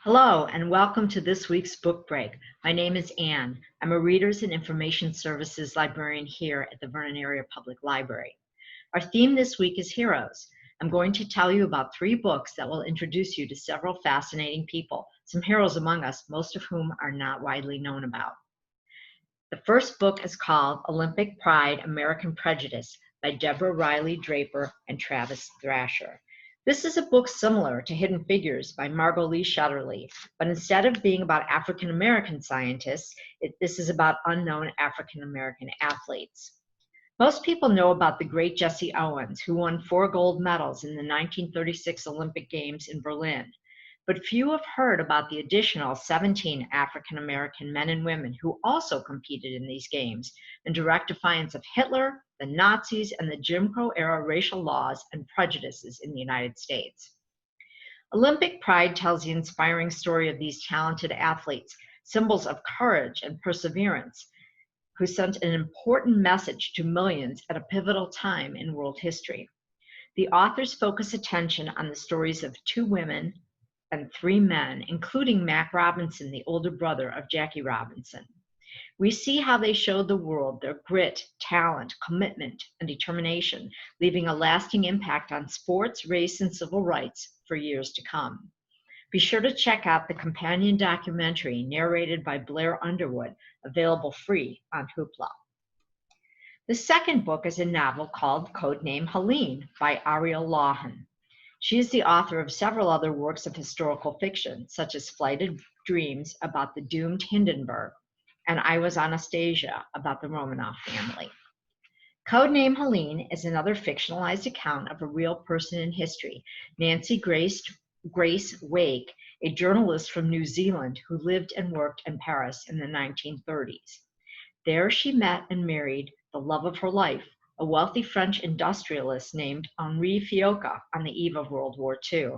Hello, and welcome to this week's book break. My name is Anne. I'm a Readers and Information Services librarian here at the Vernon Area Public Library. Our theme this week is heroes. I'm going to tell you about 3 books that will introduce you to several fascinating people, some heroes among us, most of whom are not widely known about. The first book is called Olympic Pride, American Prejudice by Deborah Draper and Travis Thrasher. This is a book similar to Hidden Figures by Margot Lee Shetterly, but instead of being about African American scientists, this is about unknown African American athletes. Most people know about the great Jesse Owens, who won 4 gold medals in the 1936 Olympic Games in Berlin. But few have heard about the additional 17 African American men and women who also competed in these games in direct defiance of Hitler, the Nazis, and the Jim Crow era racial laws and prejudices in the United States. Olympic Pride tells the inspiring story of these talented athletes, symbols of courage and perseverance, who sent an important message to millions at a pivotal time in world history. The authors focus attention on the stories of 2 women and 3 men, including Mac Robinson, the older brother of Jackie Robinson. We see how they showed the world their grit, talent, commitment, and determination, leaving a lasting impact on sports, race, and civil rights for years to come. Be sure to check out the companion documentary narrated by Blair Underwood, available free on Hoopla. The second book is a novel called Codename Helene by Ariel Lawhon. She is the author of several other works of historical fiction, such as Flighted Dreams about the doomed Hindenburg, and I Was Anastasia about the Romanov family. Codename Helene is another fictionalized account of a real person in history, Nancy Grace Wake, a journalist from New Zealand who lived and worked in Paris in the 1930s. There she met and married the love of her life, a wealthy French industrialist named Henri Fiocca, on the eve of World War II.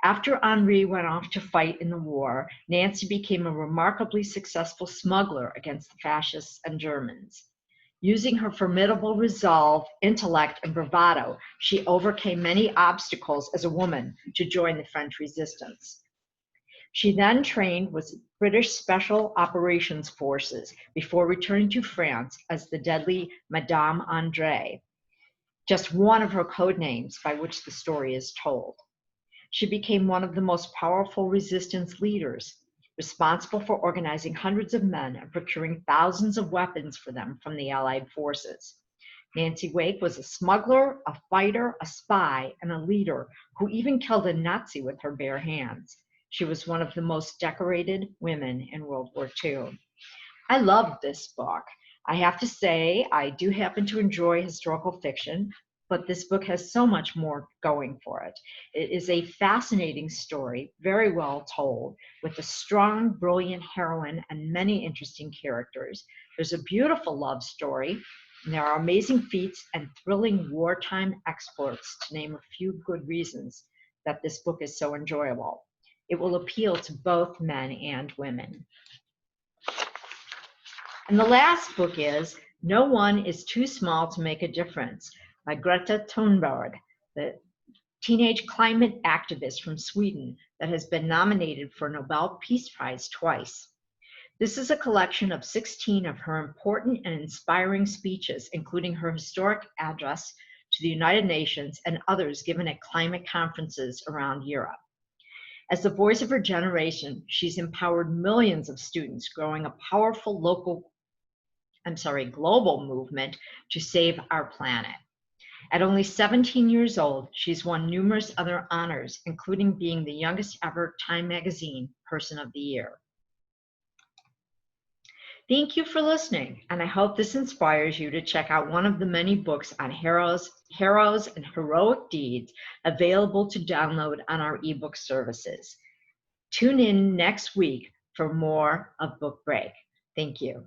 After Henri went off to fight in the war, Nancy became a remarkably successful smuggler against the fascists and Germans. Using her formidable resolve, intellect, and bravado, she overcame many obstacles as a woman to join the French resistance. She then trained with British Special Operations Forces before returning to France as the deadly Madame Andre, just one of her code names by which the story is told. She became one of the most powerful resistance leaders, responsible for organizing hundreds of men and procuring thousands of weapons for them from the Allied forces. Nancy Wake was a smuggler, a fighter, a spy, and a leader who even killed a Nazi with her bare hands. She was one of the most decorated women in World War II. I loved this book. I have to say, I do happen to enjoy historical fiction, but this book has so much more going for it. It is a fascinating story, very well told, with a strong, brilliant heroine and many interesting characters. There's a beautiful love story, and there are amazing feats and thrilling wartime exploits, to name a few good reasons that this book is so enjoyable. It will appeal to both men and women. And the last book is No One is Too Small to Make a Difference by Greta Thunberg, the teenage climate activist from Sweden that has been nominated for a Nobel Peace Prize twice. This is a collection of 16 of her important and inspiring speeches, including her historic address to the United Nations and others given at climate conferences around Europe. As the voice of her generation, she's empowered millions of students, growing a powerful global movement to save our planet. At only 17 years old, she's won numerous other honors, including being the youngest ever Time Magazine Person of the Year. Thank you for listening, and I hope this inspires you to check out one of the many books on heroes and heroic deeds available to download on our ebook services. Tune in next week for more of Book Break. Thank you.